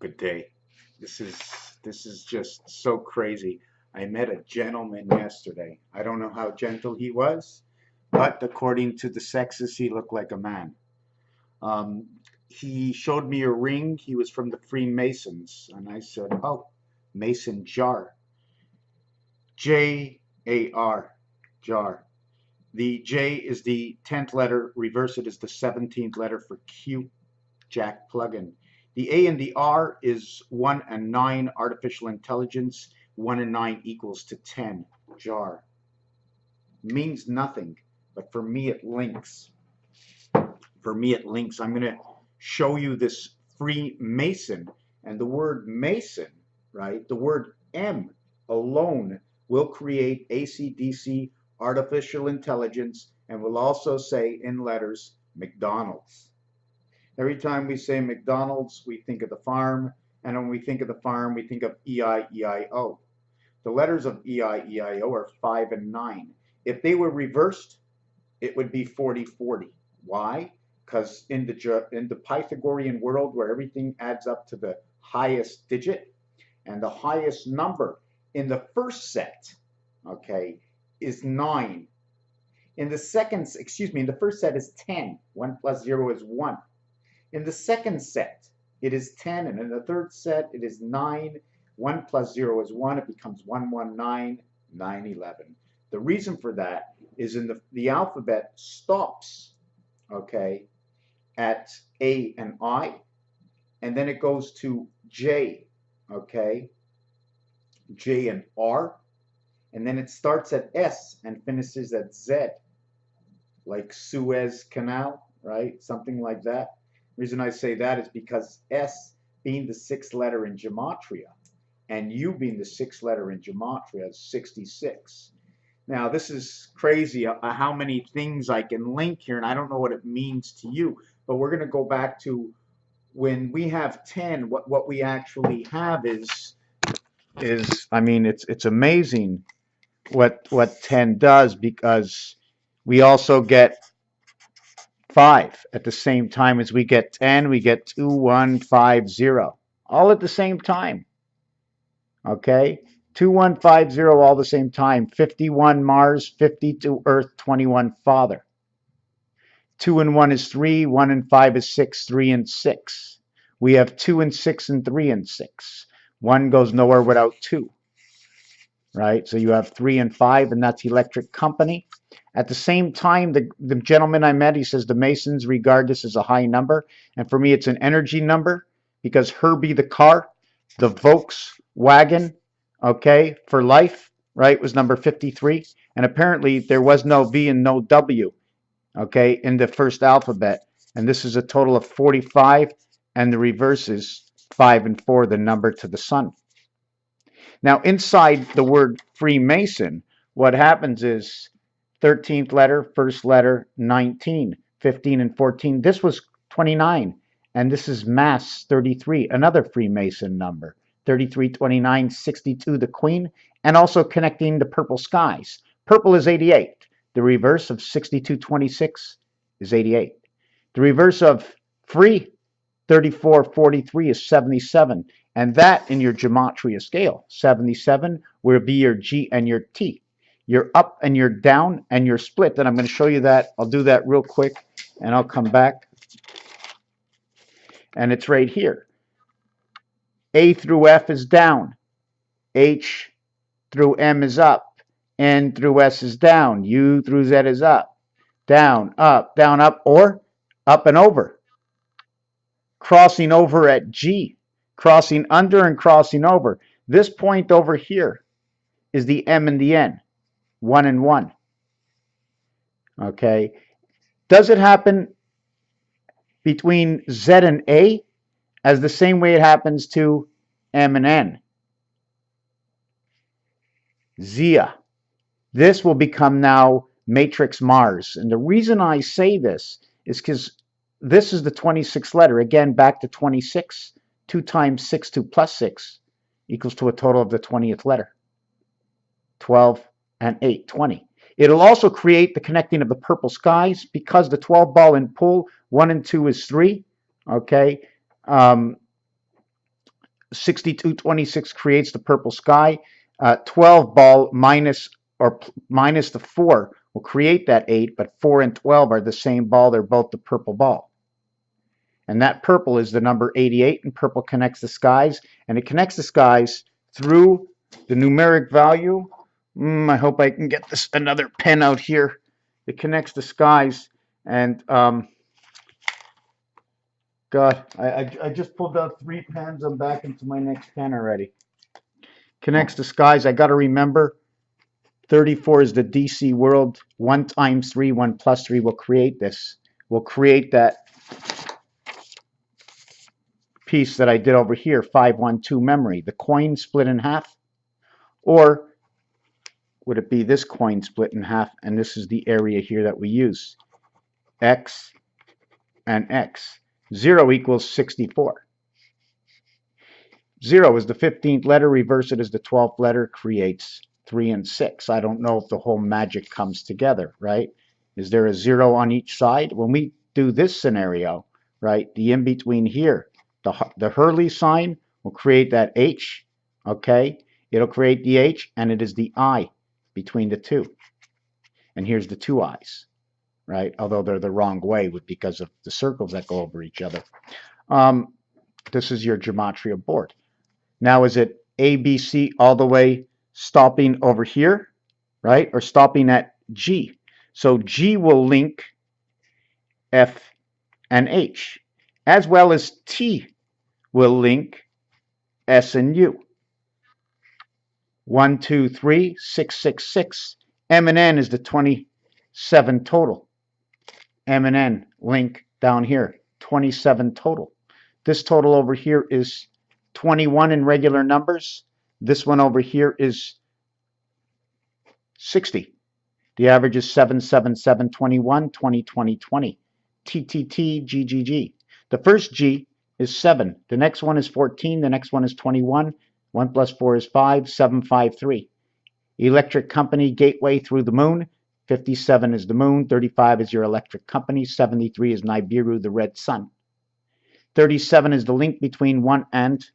Good day. This is just so crazy. I met a gentleman yesterday. I don't know how gentle he was, but according to the sexes, he looked like a man. Um, he showed me a ring. He was from the Freemasons, and I said, "Oh, Mason jar, Jar, jar. The J is the 10th letter. Reverse it is the 17th letter for Q, Jack plugin. The A and the R is 1 and 9, artificial intelligence. 1 and 9 equals to 10, jar. Means nothing, but for me it links. For me it links. I'm going to show you this Freemason. And the word Mason, right? The word M alone will create AC/DC, artificial intelligence, and will also say in letters McDonald's. Every time we say McDonald's, we think of the farm, and when we think of the farm, we think of E-I-E-I-O. The letters of E-I-E-I-O are 5 and 9. If they were reversed, it would be 40-40. Why? Because in the Pythagorean world where everything adds up to the highest digit, and the highest number in the first set, okay, is 9. In the first set is 10. 1 plus 0 is 1. In the second set, it is 10, and in the third set, it is 9. 1 plus 0 is 1. It becomes 119, 911. The reason for that is in the alphabet stops, okay, at A and I, and then it goes to J, okay, J and R, and then it starts at S and finishes at Z, like Suez Canal, right? Something like that. The reason I say that is because S being the 6th letter in gematria and U being the 6th letter in gematria is 66. Now, this is crazy how many things I can link here, and I don't know what it means to you, but we're going to go back to when we have 10, what we actually have is I mean, it's amazing what 10 does, because we also get 5 at the same time as we get 10. We get 2, 1, 5, 0, all at the same time. Okay, 2, 1, 5, 0, all the same time. 51 Mars, 52 Earth, 21 Father. 2 and 1 is 3, 1 and 5 is 6, 3 and 6. We have 2 and 6 and 3 and 6. 1 goes nowhere without 2. Right? So you have 3 and 5, and that's Electric Company. At the same time, the gentleman I met, he says the Masons regard this as a high number. And for me, it's an energy number, because Herbie the car, the Volkswagen, okay, for life, right, was number 53. And apparently there was no V and no W, okay, in the first alphabet. And this is a total of 45, and the reverse is 5 and 4, the number to the sun. Now, inside the word Freemason, what happens is 13th letter, first letter, 19, 15 and 14. This was 29, and this is Mass 33, another Freemason number. 33, 29, 62, the Queen, and also connecting the purple skies. Purple is 88. The reverse of 62, 26 is 88. The reverse of free, 34, 43 is 77. And that in your gematria scale, 77 will be your G and your T. You're up and you're down and you're split. And I'm going to show you that. I'll do that real quick and I'll come back. And it's right here. A through F is down. H through M is up. N through S is down. U through Z is up. Down, up, or up and over. Crossing over at G. Crossing under and crossing over. This point over here is the M and the N. 1 and 1. Okay. Does it happen between Z and A as the same way it happens to M and N? Zia. This will become now matrix Mars. And the reason I say this is because this is the 26th letter. Again, back to 26. 2 times 6, 2 plus 6 equals to a total of the 20th letter. 12 and 8, 20. It'll also create the connecting of the purple skies, because the 12 ball and pull, 1 and 2 is 3. Okay. 6226 creates the purple sky. 12 ball minus the 4 will create that 8, but 4 and 12 are the same ball. They're both the purple ball. And that purple is the number 88, and purple connects the skies, and it connects the skies through the numeric value. I hope I can get this another pen out here. It connects the skies, and God, I just pulled out 3 pens. I'm back into my next pen already. Connects the skies. I got to remember 34 is the DC world. 1 times 3, 1 plus 3 will create this. Will create that piece that I did over here, 512 memory. The coin split in half, or would it be this coin split in half? And this is the area here that we use. X and X. 0 equals 64. 0 is the 15th letter. Reverse it as the 12th letter. Creates 3 and 6. I don't know if the whole magic comes together, right? Is there a 0 on each side? When we do this scenario, right, the in-between here, the Hurley sign will create that H, okay? It'll create the H, and it is the I between the two. And here's the 2 I's, right? Although they're the wrong way because of the circles that go over each other. This is your gematria board. Now, is it A, B, C all the way stopping over here, right? Or stopping at G? So G will link F and H, as well as T will link S and U. 1, 2, 3, 6, 6, 6. M and N is the 27 total. M and N link down here, 27 total. This total over here is 21 in regular numbers. This one over here is 60. The average is 7, 7, 7, 21, 20, 20, 20. T, T, T, G, G, G. The first G is 7. The next one is 14. The next one is 21. 1 plus 4 is 5, 7, 5, 3. Electric company, gateway through the moon. 57 is the moon. 35 is your electric company. 73 is Nibiru, the red sun. 37 is the link between 1 and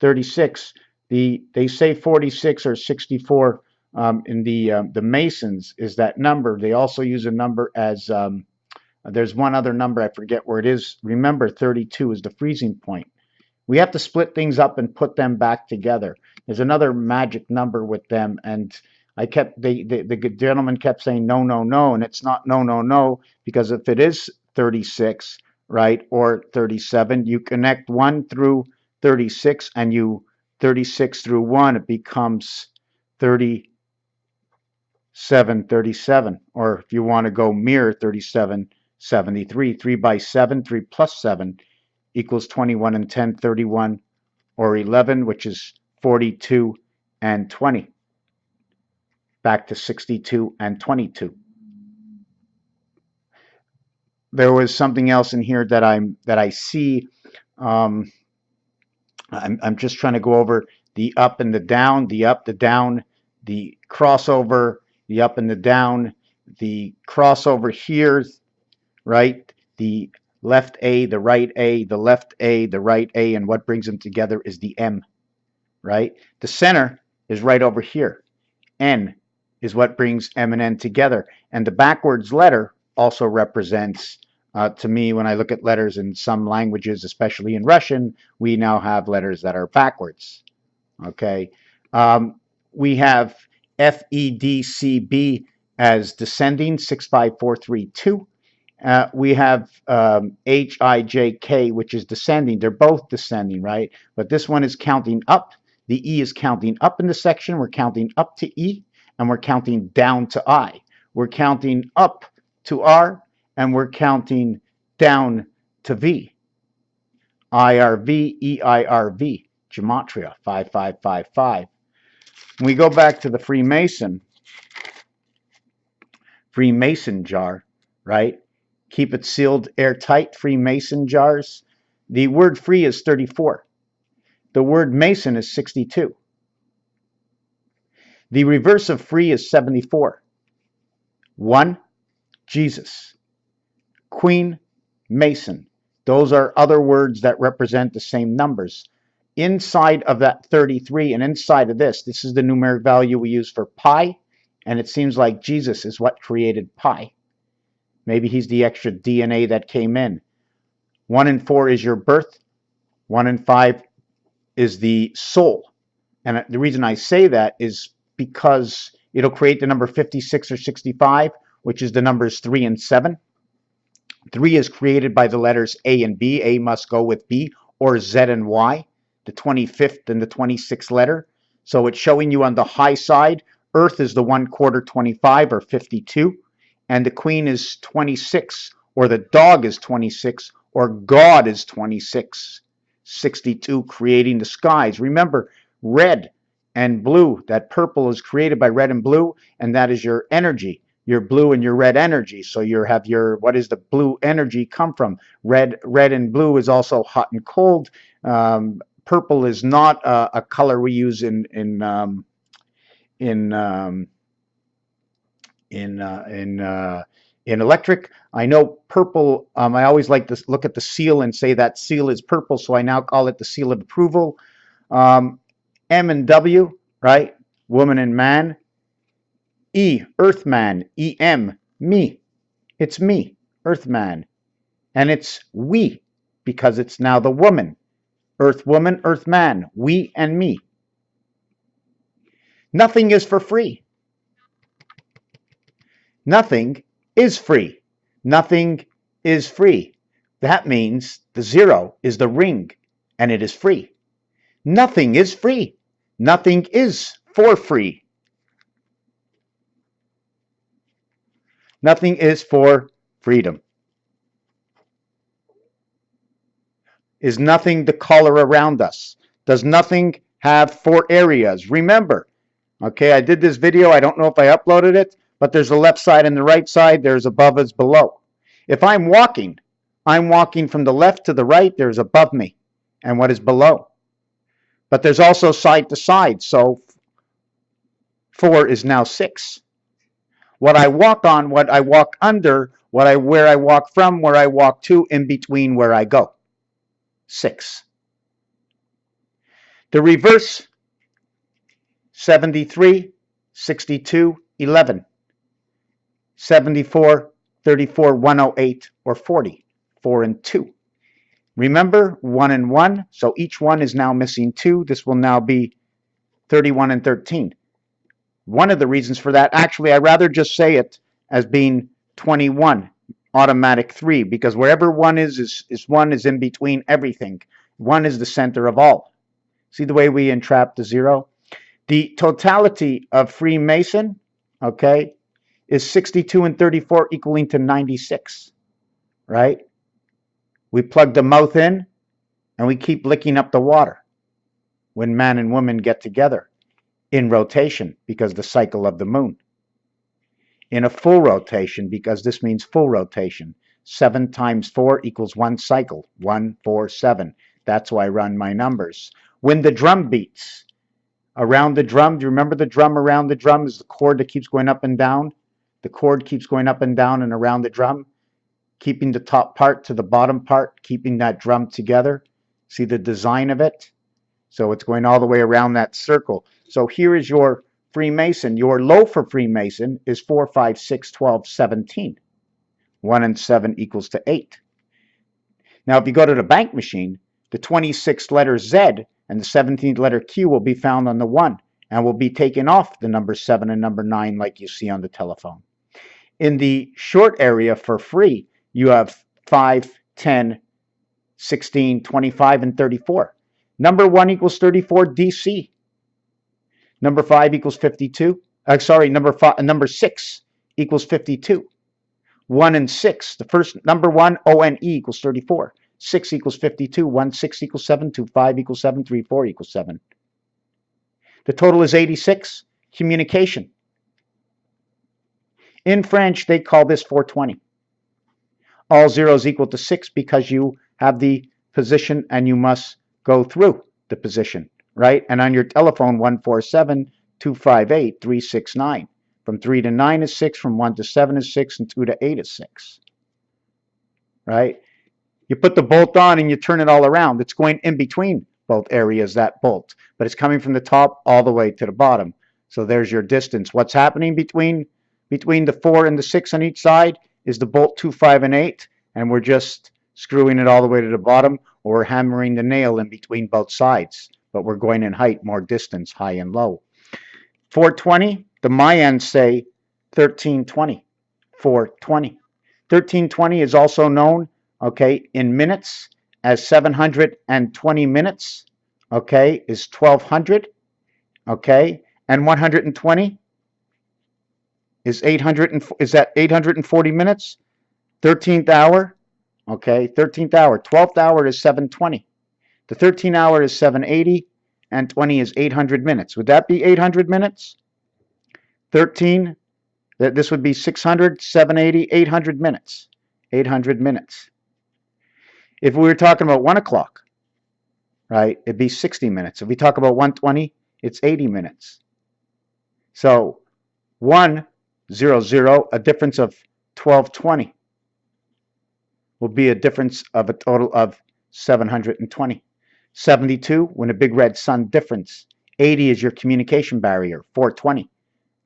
36. They say 46 or 64 in the Masons is that number. They also use a number as there's one other number, I forget where it is. Remember, 32 is the freezing point. We have to split things up and put them back together. There's another magic number with them, and the gentleman kept saying no, no, no, and it's not no, no, no, because if it is 36, right, or 37, you connect 1 through 36, and 36 through 1, it becomes 37, 37, or if you want to go mirror 37, 73. 3 by 7, 3 plus 7 equals 21 and 10, 31, or 11, which is 42 and 20. Back to 62 and 22. There was something else in here that I see. I'm just trying to go over the up and the down, the up, the down, the crossover, the up and the down, the crossover here, right? The left A, the right A, the left A, the right A, and what brings them together is the M, right? The center is right over here. N is what brings M and N together. And the backwards letter also represents, to me, when I look at letters in some languages, especially in Russian, we now have letters that are backwards, okay? We have FEDCB as descending, 65432. We have HIJK, which is descending. They're both descending, right? But this one is counting up. The E is counting up in the section. We're counting up to E, and we're counting down to I. We're counting up to R, and we're counting down to V. IRV, EIRV, gematria, 5555. When we go back to the Freemason jar, right? Keep it sealed airtight, Freemason jars. The word free is 34. The word Mason is 62. The reverse of free is 74. 1, Jesus. Queen, Mason. Those are other words that represent the same numbers. inside of that 33 and inside of this is the numeric value we use for pi, and it seems like Jesus is what created pi. Maybe he's the extra DNA that came in. 1 and 4 is your birth. 1 and 5 is the soul. And the reason I say that is because it'll create the number 56 or 65, which is the numbers 3 and 7. 3 is created by the letters A and B. A must go with B, or Z and Y, the 25th and the 26th letter. So it's showing you on the high side, Earth is the 1/4 25 or 52, and the Queen is 26, or the dog is 26, or God is 26. 62, creating the skies. Remember, red and blue, that purple is created by red and blue, and that is your energy, your blue and your red energy. So you have your, what is the blue energy come from? Red and blue is also hot and cold. Purple is not a color we use in electric. I know purple, I always like to look at the seal and say that seal is purple, so I now call it the seal of approval. M and W, right? Woman and man. E, Earthman. EM, me. It's me, Earthman. And it's we, because it's now the woman. Earth woman, Earth man. We and me. Nothing is for free. Nothing is free. Nothing is free. That means the 0 is the ring, and it is free. Nothing is free. Nothing is for free. Nothing is for freedom. Is nothing the color around us? Does nothing have 4 areas? Remember, okay, I did this video. I don't know if I uploaded it, but there's a left side and the right side. There's above as below. If I'm walking from the left to the right. There's above me and what is below. But there's also side to side. So 4 is now 6. What I walk on, what I walk under, where I walk from, where I walk to, in between, where I go. 6. The reverse, 73, 62, 11. 74, 34, 108, or 40. 4 and 2. Remember, 1 and 1, so each one is now missing 2. This will now be 31 and 13. One of the reasons for that, actually, I'd rather just say it as being 21, automatic 3, because wherever 1 is 1 is in between everything. 1 is the center of all. See the way we entrap the 0? The totality of Freemason, okay, is 62 and 34 equaling to 96, right? We plug the mouth in and we keep licking up the water when man and woman get together. In rotation, because the cycle of the moon. In a full rotation, because this means full rotation. 7 times 4 equals 1 cycle. 1, 4, 7. That's why I run my numbers. When the drum beats, around the drum, do you remember the drum around the drum is the cord that keeps going up and down? The cord keeps going up and down and around the drum, keeping the top part to the bottom part, keeping that drum together. See the design of it? So it's going all the way around that circle. So here is your Freemason. Your low for Freemason is 4, 5, 6, 12, 17. 1 and 7 equals to 8. Now if you go to the bank machine, the 26th letter Z and the 17th letter Q will be found on the 1 and will be taken off the number 7 and number 9 like you see on the telephone. In the short area for free, you have 5, 10, 16, 25, and 34. Number 1 equals 34 DC. Number 5 equals 52. Number 6 equals 52. 1 and 6. The first number 1, ONE equals 34. 6 equals 52. 1, 6 equals 7. 2, 5 equals 7. 3, 4 equals 7. The total is 86. Communication. In French, they call this 420. All zeros equal to 6 because you have the position and you must go through the position, right? And on your telephone, 147, 258, 369. From 3 to 9 is 6, from 1 to 7 is 6, and 2 to 8 is 6, right? You put the bolt on and you turn it all around. It's going in between both areas that bolt, but it's coming from the top all the way to the bottom. So there's your distance. What's happening between the 4 and the 6 on each side is the bolt 2, 5, and 8, and we're just screwing it all the way to the bottom, or we're hammering the nail in between both sides, but we're going in height, more distance, high and low. 420, the Mayans say 1320, 420. 1320 is also known, okay, in minutes as 720 minutes, okay, is 1200, okay, and 120 is 840 minutes. 13th hour, okay, 13th hour. 12th hour is 720. The 13th hour is 780, and 20 is 800 minutes. Would that be 800 minutes? 13, this would be 600, 780, 800 minutes. 800 minutes. If we were talking about 1 o'clock, right, it'd be 60 minutes. If we talk about 120, it's 80 minutes. So 100, a difference of 1220, will be a difference of a total of 720. 72, when a big red sun difference. 80 is your communication barrier, 420.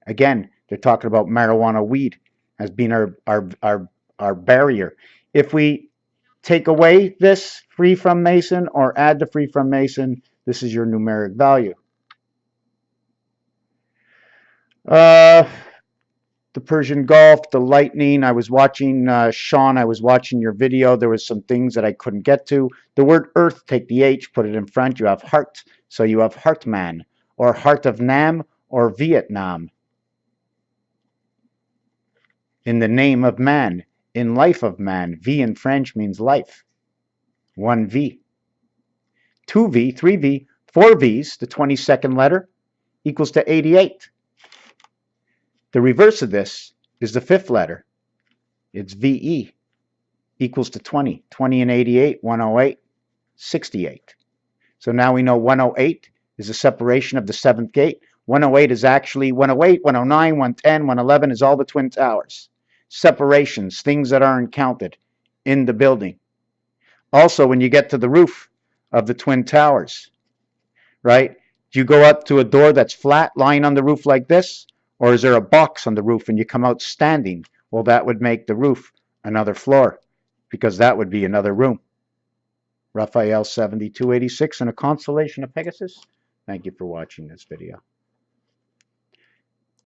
Again, they're talking about marijuana weed as being our barrier. If we take away this free from Mason or add the free from Mason, this is your numeric value. The Persian Gulf, the lightning. I was watching, Sean, I was watching your video. There was some things that I couldn't get to. The word earth, take the H, put it in front. You have heart. So you have Heartman, or Heart of Nam, or Vietnam. In the name of man, in life of man. V in French means life. 1V. 2V, 3V, 4 V's, the 22nd letter, equals to 88. The reverse of this is the 5th letter. It's VE, equals to 20. 20 and 88, 108, 68. So now we know 108 is the separation of the 7th gate. 108 is actually 108, 109, 110, 111 is all the Twin Towers. Separations, things that aren't counted in the building. Also, when you get to the roof of the Twin Towers, right? Do you go up to a door that's flat, lying on the roof like this? Or is there a box on the roof and you come out standing? Well, that would make the roof another floor, because that would be another room. Raphael 7286 and a constellation of Pegasus. Thank you for watching this video.